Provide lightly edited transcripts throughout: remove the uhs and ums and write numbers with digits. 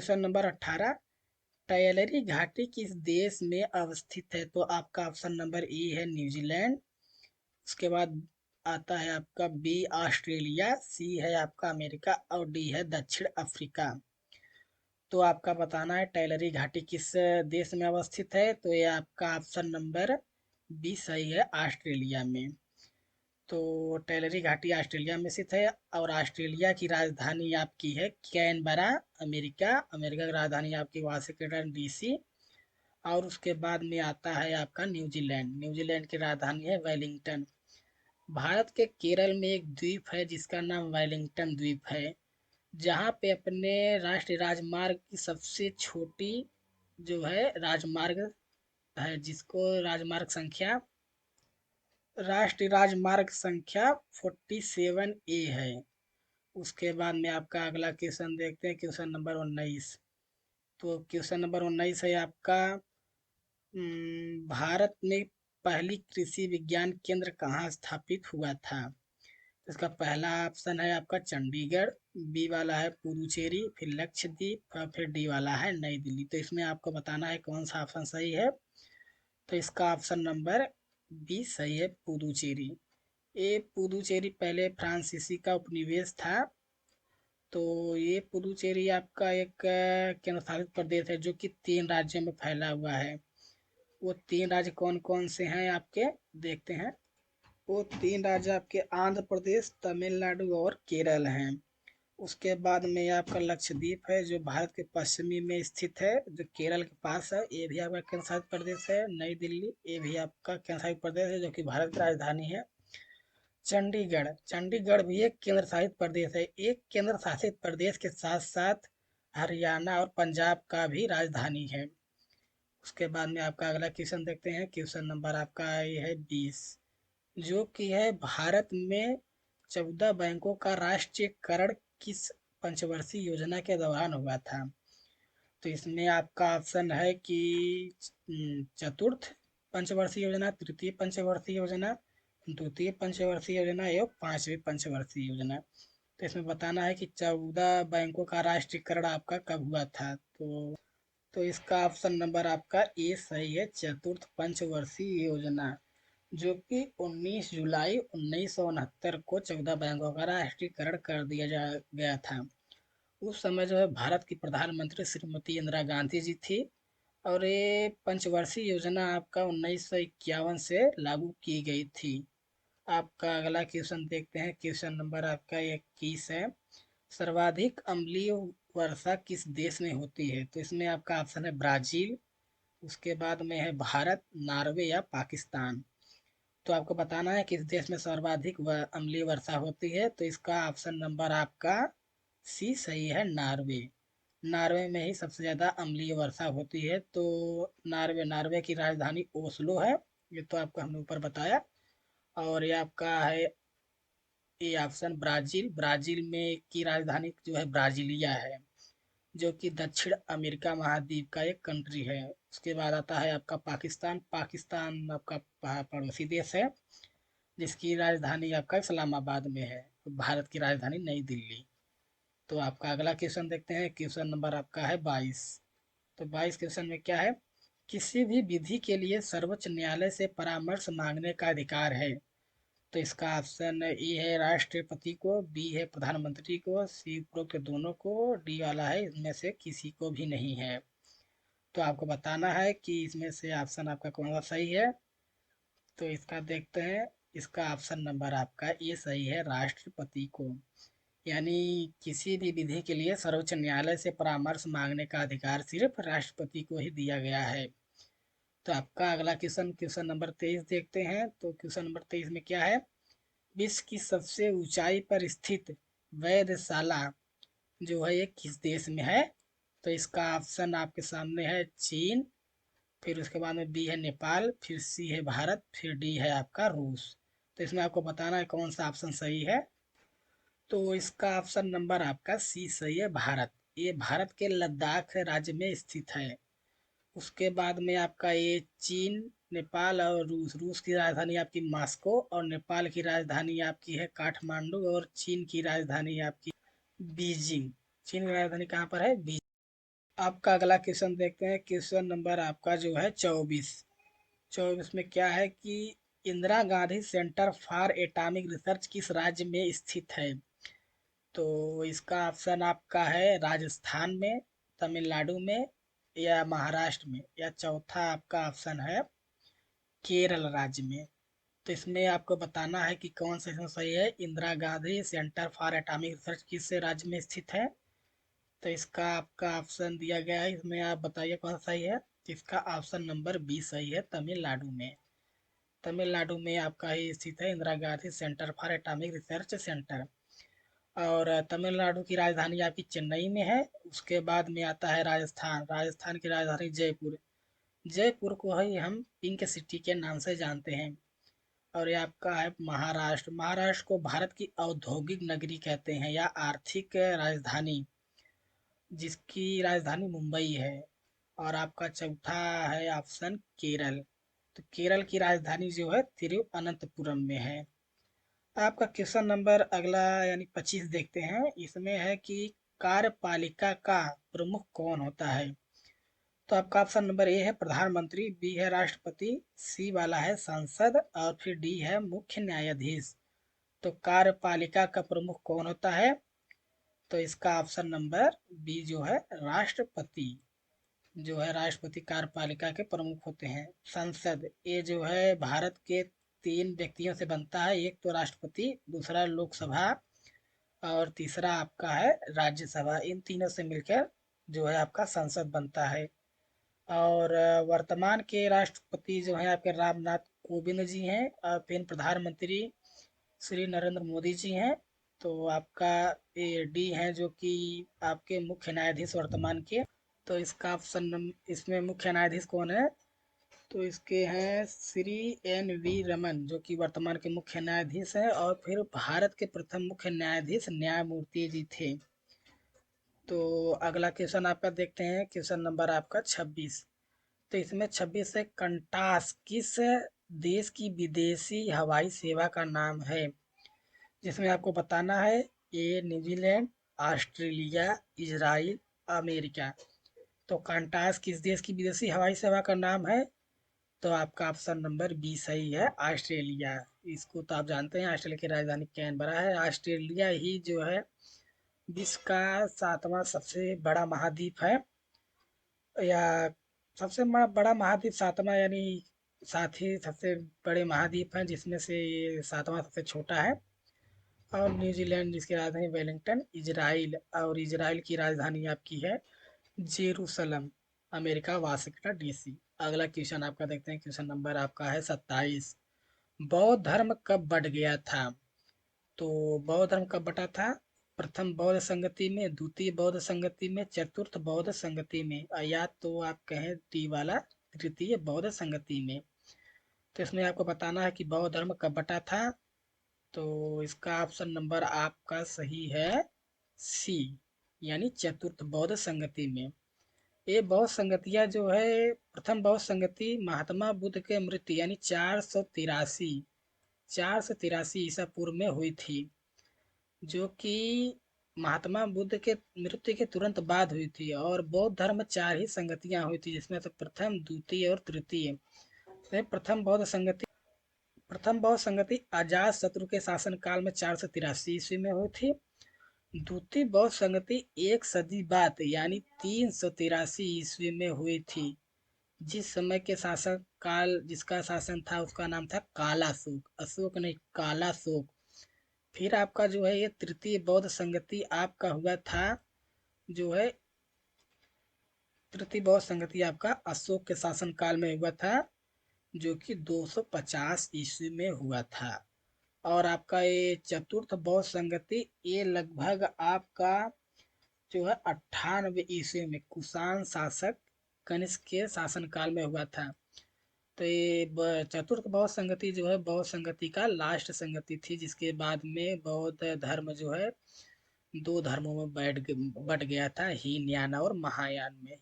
Question number 18, टैलरी घाटी किस देश में अवस्थित है? तो आपका ऑप्शन नंबर ए है न्यूजीलैंड। उसके बाद आता है आपका बी ऑस्ट्रेलिया, सी है आपका अमेरिका और डी है दक्षिण अफ्रीका। तो आपका बताना है टैलरी घाटी किस देश में अवस्थित है। तो ये आपका ऑप्शन नंबर बी सही है, ऑस्ट्रेलिया में। तो टैलरी घाटी ऑस्ट्रेलिया में स्थित है और ऑस्ट्रेलिया की राजधानी आपकी है कैनबरा। अमेरिका अमेरिका की राजधानी आपकी वाशिंगटन डीसी। और उसके बाद में आता है आपका न्यूजीलैंड। न्यूजीलैंड की राजधानी है वेलिंगटन। भारत के केरल में एक द्वीप है जिसका नाम वेलिंगटन द्वीप है, जहाँ पे अपने राष्ट्रीय राजमार्ग की सबसे छोटी जो है राजमार्ग है, जिसको राष्ट्रीय राजमार्ग संख्या 47A है। उसके बाद में आपका अगला क्वेश्चन देखते हैं, क्वेश्चन नंबर 19। तो क्वेश्चन नंबर 19 है आपका, भारत में पहली कृषि विज्ञान केंद्र कहाँ स्थापित हुआ था? इसका पहला ऑप्शन है आपका चंडीगढ़, बी वाला है पुडुचेरी, फिर लक्षद्वीप और फिर डी वाला है नई दिल्ली। तो इसमें आपको बताना है कौन सा ऑप्शन सही है। तो इसका ऑप्शन नंबर बी सही है, पुडुचेरी। ये पुडुचेरी पहले फ्रांसीसी का उपनिवेश था। तो ये पुडुचेरी आपका एक केंद्र शासित प्रदेश है जो कि 3 राज्यों में फैला हुआ है। वो 3 राज्य कौन कौन से हैं आपके, देखते हैं। वो 3 राज्य आपके आंध्र प्रदेश, तमिलनाडु और केरल हैं। उसके बाद में आपका लक्षद्वीप है जो भारत के पश्चिमी में स्थित है, जो केरल के पास है। ये भी आपका केंद्र शासित प्रदेश है। नई दिल्ली, ये भी आपका केंद्र शासित प्रदेश है जो कि भारत की राजधानी है। चंडीगढ़, चंडीगढ़ भी एक केंद्र शासित प्रदेश है। एक केंद्र शासित प्रदेश के साथ साथ हरियाणा और पंजाब का भी राजधानी है। उसके बाद में आपका अगला क्वेश्चन देखते हैं, क्वेश्चन नंबर आपका ये है 20, जो कि है भारत में 14 बैंकों का राष्ट्रीयकरण किस पंचवर्षीय योजना के दौरान हुआ था? तो इसमें आपका ऑप्शन है कि चतुर्थ पंचवर्षीय योजना, तृतीय पंचवर्षीय योजना, द्वितीय पंचवर्षीय योजना एवं 5वीं पंचवर्षीय योजना। तो इसमें बताना है कि 14 बैंकों का राष्ट्रीयकरण आपका कब हुआ था। तो इसका ऑप्शन नंबर आपका ए सही है, चतुर्थ पंचवर्षीय योजना, जो कि 19 जुलाई 1969 को 14 बैंकों का राष्ट्रीयकरण कर दिया गया था। उस समय जो है भारत की प्रधानमंत्री श्रीमती इंदिरा गांधी जी थी। और ये पंचवर्षीय योजना आपका 1951 से लागू की गई थी। आपका अगला क्वेश्चन देखते हैं, क्वेश्चन नंबर आपका 21 है, सर्वाधिक अम्लीय वर्षा किस देश में होती है? तो इसमें आपका ऑप्शन है ब्राजील, उसके बाद में है भारत, नॉर्वे या पाकिस्तान। तो आपको बताना है किस देश में सर्वाधिक अम्लीय वर्षा होती है। तो इसका ऑप्शन नंबर आपका सी सही है, नॉर्वे। नॉर्वे में ही सबसे ज़्यादा अम्लीय वर्षा होती है। तो नॉर्वे की राजधानी ओस्लो है। ये तो आपको हमने ऊपर बताया। और ये आपका है ये ऑप्शन ब्राज़ील। ब्राज़ील में की राजधानी जो है ब्राज़ीलिया है, जो कि दक्षिण अमेरिका महाद्वीप का एक कंट्री है। उसके बाद आता है आपका पाकिस्तान। पाकिस्तान आपका पड़ोसी देश है, जिसकी राजधानी आपका इस्लामाबाद में है। भारत की राजधानी नई दिल्ली। तो आपका अगला क्वेश्चन देखते हैं, क्वेश्चन नंबर आपका है 22। तो 22 क्वेश्चन में क्या है, किसी भी विधि के लिए सर्वोच्च न्यायालय से परामर्श मांगने का अधिकार है? तो इसका ऑप्शन ए है राष्ट्रपति को, बी है प्रधानमंत्री को, सी उपरोक्त दोनों को, डी वाला है इनमें से किसी को भी नहीं है। तो आपको बताना है कि इसमें से ऑप्शन आपका कौन सा सही है। तो इसका देखते हैं, इसका ऑप्शन नंबर आपका ये सही है, राष्ट्रपति को। यानी किसी भी विधि के लिए सर्वोच्च न्यायालय से परामर्श मांगने का अधिकार सिर्फ राष्ट्रपति को ही दिया गया है। तो आपका अगला क्वेश्चन, क्वेश्चन नंबर 23 देखते हैं। तो क्वेश्चन नंबर 23 में क्या है, विश्व की सबसे ऊंचाई पर स्थित वेधशाला जो है ये किस देश में है? तो इसका ऑप्शन आपके सामने है चीन, फिर उसके बाद में बी है नेपाल, फिर सी है भारत, फिर डी है आपका रूस। तो इसमें आपको बताना है कौन सा ऑप्शन सही है। तो इसका ऑप्शन नंबर आपका सी सही है, भारत। ये भारत के लद्दाख राज्य में स्थित है। उसके बाद में आपका ये चीन, नेपाल और रूस। रूस की राजधानी आपकी मॉस्को और नेपाल की राजधानी आपकी है काठमांडू और चीन की राजधानी आपकी बीजिंग। चीन की राजधानी कहाँ पर है? बीजिंग। आपका अगला क्वेश्चन देखते हैं। क्वेश्चन नंबर आपका जो है 24। 24 में क्या है कि Indira Gandhi centre for atomic research किस राज्य में स्थित है? तो इसका ऑप्शन आपका है राजस्थान में, तमिलनाडु में, या महाराष्ट्र में, या चौथा आपका ऑप्शन है केरल राज्य में। तो इसमें आपको बताना है कि कौन सा इसमें सही है। Indira Gandhi centre for atomic research किस राज्य में स्थित है? तो इसका आपका ऑप्शन दिया गया है, इसमें आप बताइए कौन सा सही है। तो इसका ऑप्शन नंबर बी सही है, तमिलनाडु में। तमिलनाडु में आपका ही स्थित है Indira Gandhi centre for atomic research centre. और तमिलनाडु की राजधानी आपकी चेन्नई में है। उसके बाद में आता है राजस्थान। राजस्थान की राजधानी जयपुर। जयपुर को ही हम पिंक सिटी के नाम से जानते हैं। और ये आपका है महाराष्ट्र। महाराष्ट्र को भारत की औद्योगिक नगरी कहते हैं या आर्थिक राजधानी, जिसकी राजधानी मुंबई है। और आपका चौथा है ऑप्शन केरल। तो केरल की राजधानी जो है तिरुवनंतपुरम में है। आपका क्वेश्चन नंबर अगला यानी 25 देखते हैं। इसमें है कि कार्यपालिका का प्रमुख कौन होता है? तो आपका ऑप्शन नंबर ए है प्रधानमंत्री, बी है राष्ट्रपति, सी वाला है संसद, और फिर डी है मुख्य न्यायाधीश। तो कार्यपालिका का प्रमुख कौन होता है? तो इसका ऑप्शन नंबर बी जो है राष्ट्रपति, जो है राष्ट्रपति कार्यपालिका के प्रमुख होते हैं। संसद ये जो है भारत के 3 व्यक्तियों से बनता है। एक तो राष्ट्रपति, दूसरा लोकसभा, और तीसरा आपका है राज्यसभा। इन तीनों से मिलकर जो है आपका संसद बनता है। और वर्तमान के राष्ट्रपति जो हैं आपके रामनाथ कोविंद जी हैं, और फिर प्रधानमंत्री श्री नरेंद्र मोदी जी हैं। तो आपका ये डी है जो कि आपके मुख्य न्यायाधीश वर्तमान के। तो इसका ऑप्शन इसमें मुख्य न्यायाधीश कौन है? तो इसके हैं श्री NV रमन, जो कि वर्तमान के मुख्य न्यायाधीश हैं, और फिर भारत के प्रथम मुख्य न्यायाधीश न्यायमूर्ति जी थे। तो अगला क्वेश्चन आपका देखते हैं, क्वेश्चन नंबर आपका 26। तो इसमें 26 से कंटास किस देश की विदेशी हवाई सेवा का नाम है? जिसमें आपको बताना है ए न्यूजीलैंड, ऑस्ट्रेलिया, इजराइल, अमेरिका। तो कंटास किस देश की विदेशी हवाई सेवा का नाम है? तो आपका ऑप्शन नंबर बी सही है, ऑस्ट्रेलिया। इसको तो आप जानते हैं, ऑस्ट्रेलिया की राजधानी कैनबरा है। ऑस्ट्रेलिया ही जो है विश्व का 7वां सबसे बड़ा महाद्वीप है, या सबसे बड़ा महाद्वीप 7वां, यानी साथ ही सबसे बड़े महाद्वीप हैं, जिसमें से ये 7वां सबसे छोटा है। और न्यूजीलैंड जिसकी राजधानी वेलिंगटन, इजराइल, और इजराइल की राजधानी आपकी है जेरूसलम, अमेरिका वाशिंगटन DC। अगला क्वेश्चन आपका देखते हैं, क्वेश्चन नंबर आपका है 27। बौद्ध धर्म कब बढ़ गया था? तो बौद्ध धर्म कब बटा था? प्रथम बौद्ध संगति में, द्वितीय बौद्ध संगति में, चतुर्थ बौद्ध संगति में, या तो आप कहें टी वाला तृतीय बौद्ध संगति में। तो इसमें आपको बताना है कि बौद्ध धर्म कब बटा था। तो इसका ऑप्शन नंबर आपका सही है सी, यानी चतुर्थ बौद्ध संगति में। ये बौद्ध संगतियाँ जो है, प्रथम बौद्ध संगति महात्मा बुद्ध के मृत्यु यानी 483 ईसा पूर्व में हुई थी, जो कि महात्मा बुद्ध के मृत्यु के तुरंत बाद हुई थी। और बौद्ध धर्म 4 ही संगतियां हुई थी, जिसमें से प्रथम, द्वितीय और तृतीय। प्रथम बौद्ध संगति अजात शत्रु के शासन काल में 483 ईस्वी में हुई थी। द्वितीय बौद्ध संगति 1 सदी बाद यानी 383 ईस्वी में हुई थी। जिस समय के शासक काल जिसका शासन था उसका नाम था कालाशोक, अशोक नहीं कालाशोक। फिर आपका जो है ये तृतीय बौद्ध संगति आपका हुआ था, जो है तृतीय बौद्ध संगति आपका अशोक के शासन काल में हुआ था, जो कि 250 ईस्वी में हुआ था। और आपका ये चतुर्थ बौद्ध संगति ये लगभग आपका जो है 98 ईस्वी में कुषाण शासक कनिष्क के शासन काल में हुआ था। तो ये चतुर्थ बौद्ध संगति जो है बौद्ध संगति का लास्ट संगति थी, जिसके बाद में बौद्ध धर्म जो है 2 धर्मों में बट गया था, हीनयान और महायान में।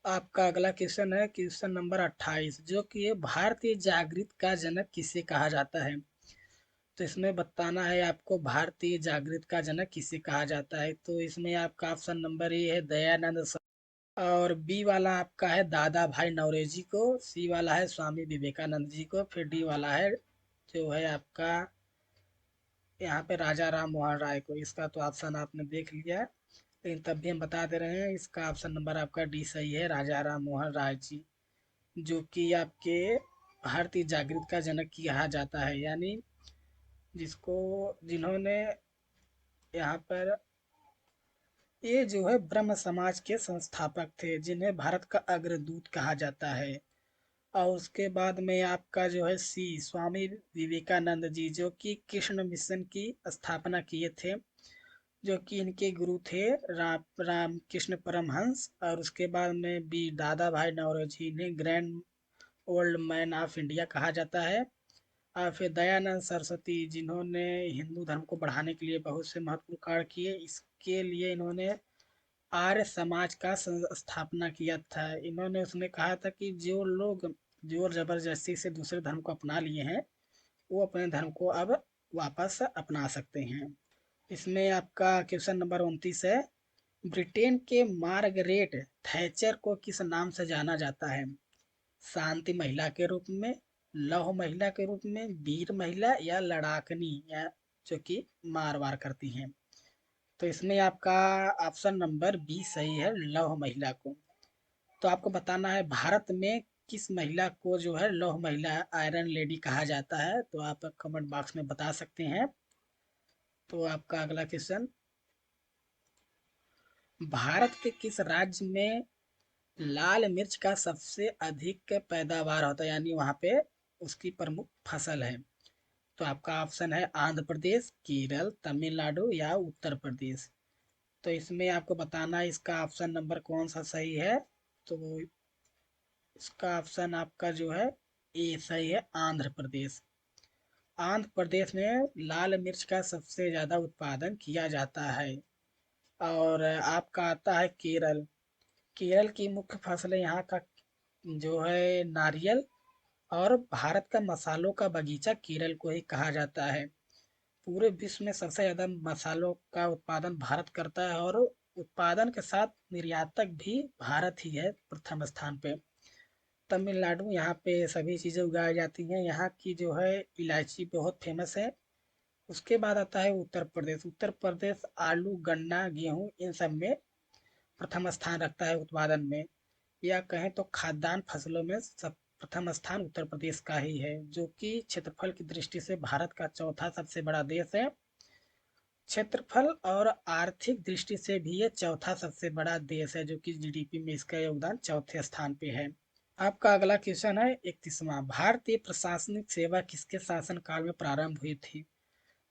आपका अगला क्वेश्चन है क्वेश्चन नंबर 28, जो कि ये भारतीय जागृत का जनक किसे कहा जाता है? तो इसमें बताना है आपको भारतीय जागृत का जनक किसे कहा जाता है। तो इसमें आपका ऑप्शन नंबर ए है दयानंद और बी वाला आपका है दादा भाई नौरोजी को, सी वाला है स्वामी विवेकानंद जी को, फिर डी वाला है जो है आपका यहाँ पे राजा राम मोहन राय को। इसका तो ऑप्शन आपने देख लिया है, लेकिन तब भी हम बता दे रहे हैं, इसका ऑप्शन नंबर आपका डी सही है, राजा राम मोहन राय जी, जो कि आपके भारतीय जागृति का जनक कहा जाता है, यानी जिसको जिन्होंने यहाँ पर ये जो है ब्रह्म समाज के संस्थापक थे, जिन्हें भारत का अग्रदूत कहा जाता है। और उसके बाद में आपका जो है सी स्वामी विवेकानंद जी, जो कि कृष्ण मिशन की स्थापना किए थे, जो कि इनके गुरु थे राम कृष्ण परमहंस। और उसके बाद में बी दादा भाई नौरोजी, इन्हें grand old man of India कहा जाता है। और फिर दयानंद सरस्वती, जिन्होंने हिंदू धर्म को बढ़ाने के लिए बहुत से महत्वपूर्ण कार्य किए, इसके लिए इन्होंने आर्य समाज का स्थापना किया था। इन्होंने उसने कहा था कि जो लोग जोर जबरदस्ती से दूसरे धर्म को अपना लिए हैं, वो अपने धर्म को अब वापस अपना सकते हैं। इसमें आपका क्वेश्चन नंबर 29 है, ब्रिटेन के मार्गरेट थैचर को किस नाम से जाना जाता है? शांति महिला के रूप में, लौह महिला के रूप में, वीर महिला, या लड़ाकनी, या जो कि मार वार करती हैं। तो इसमें आपका ऑप्शन नंबर बी सही है, लौह महिला को। तो आपको बताना है भारत में किस महिला को जो है लौह महिला, आयरन लेडी कहा जाता है, तो आप कमेंट बॉक्स में बता सकते हैं। तो आपका अगला क्वेश्चन, भारत के किस राज्य में लाल मिर्च का सबसे अधिक पैदावार होता है, यानी वहाँ पे उसकी प्रमुख फसल है? तो आपका ऑप्शन है आंध्र प्रदेश, केरल, तमिलनाडु, या उत्तर प्रदेश। तो इसमें आपको बताना है इसका ऑप्शन नंबर कौन सा सही है। तो इसका ऑप्शन आपका जो है ए सही है, आंध्र प्रदेश। आंध्र प्रदेश में लाल मिर्च का सबसे ज़्यादा उत्पादन किया जाता है। और आपका आता है केरल। केरल की मुख्य फसलें यहाँ का जो है नारियल, और भारत का मसालों का बगीचा केरल को ही कहा जाता है। पूरे विश्व में सबसे ज़्यादा मसालों का उत्पादन भारत करता है, और उत्पादन के साथ निर्यातक भी भारत ही है प्रथम स्थान पे। तमिलनाडु, यहाँ पे सभी चीज़ें उगाई जाती हैं, यहाँ की जो है इलायची बहुत फेमस है। उसके बाद आता है उत्तर प्रदेश। उत्तर प्रदेश आलू, गन्ना, गेहूँ, इन सब में प्रथम स्थान रखता है उत्पादन में, या कहें तो खाद्यान्न फसलों में सब प्रथम स्थान उत्तर प्रदेश का ही है, जो कि क्षेत्रफल की दृष्टि से भारत का चौथा सबसे बड़ा देश है। क्षेत्रफल और आर्थिक दृष्टि से भी ये चौथा सबसे बड़ा देश है, जो कि जीडीपी में इसका योगदान चौथे स्थान पे है। आपका अगला क्वेश्चन है 31वां, भारतीय प्रशासनिक सेवा किसके शासन काल में प्रारंभ हुई थी?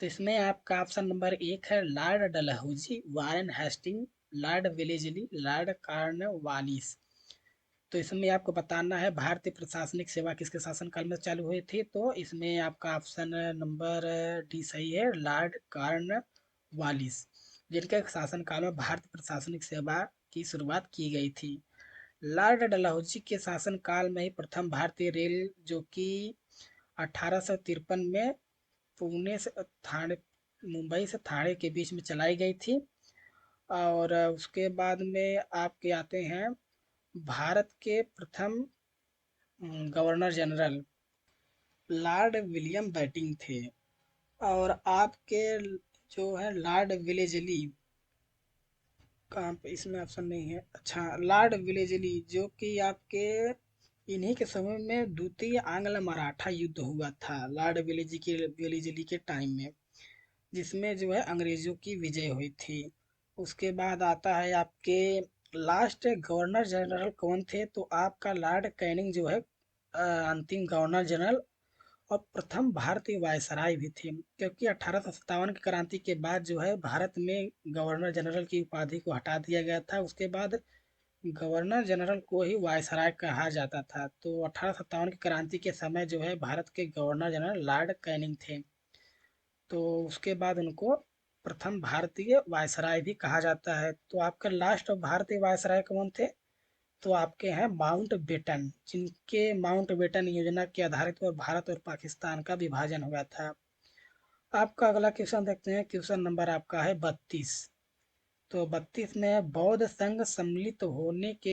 तो इसमें आपका ऑप्शन नंबर एक है Lord Dalhousie, Warren Hasting, Lord Wellesley, Lord Cornwallis. तो इसमें आपको बताना है भारतीय प्रशासनिक सेवा किसके शासनकाल में चालू हुई थी। तो इसमें आपका ऑप्शन नंबर डी सही है, लॉर्ड कॉर्नवालिस, जिनके शासनकाल में भारतीय प्रशासनिक सेवा की शुरुआत की गई थी। लॉर्ड डलहौजी के शासनकाल में ही प्रथम भारतीय रेल, जो कि 1853 में पुणे से थाने, मुंबई से थाने के बीच में चलाई गई थी। और उसके बाद में आपके आते हैं भारत के प्रथम governor general Lord William Bentinck थे। और आपके जो है लॉर्ड विलेजली, कहाँ पे इसमें ऑप्शन नहीं है, अच्छा लॉर्ड विलेजली, जो कि आपके इन्हीं के समय में द्वितीय आंग्ल मराठा युद्ध हुआ था, लॉर्ड विलेजली के टाइम में, जिसमें जो है अंग्रेजों की विजय हुई थी। उसके बाद आता है आपके लास्ट गवर्नर जनरल कौन थे? तो आपका लॉर्ड कैनिंग जो है अंतिम गवर्नर जनरल और प्रथम भारतीय वायसराय भी थे, क्योंकि 1857 की क्रांति के बाद जो है भारत में गवर्नर जनरल की उपाधि को हटा दिया गया था। उसके बाद गवर्नर जनरल को ही वायसराय कहा जाता था। तो 1857 की क्रांति के समय जो है भारत के गवर्नर जनरल लॉर्ड कैनिंग थे। तो उसके बाद उनको प्रथम भारतीय वायसराय भी कहा जाता है। तो आपका लास्ट भारतीय वायसराय कौन थे? तो आपके हैं माउंट बेटन, जिनके माउंट बेटन योजना के आधारित पर भारत और पाकिस्तान का विभाजन हुआ था। आपका अगला क्वेश्चन देखते हैं, क्वेश्चन नंबर आपका है 32। तो 32 में है, बौद्ध संघ सम्मिलित होने के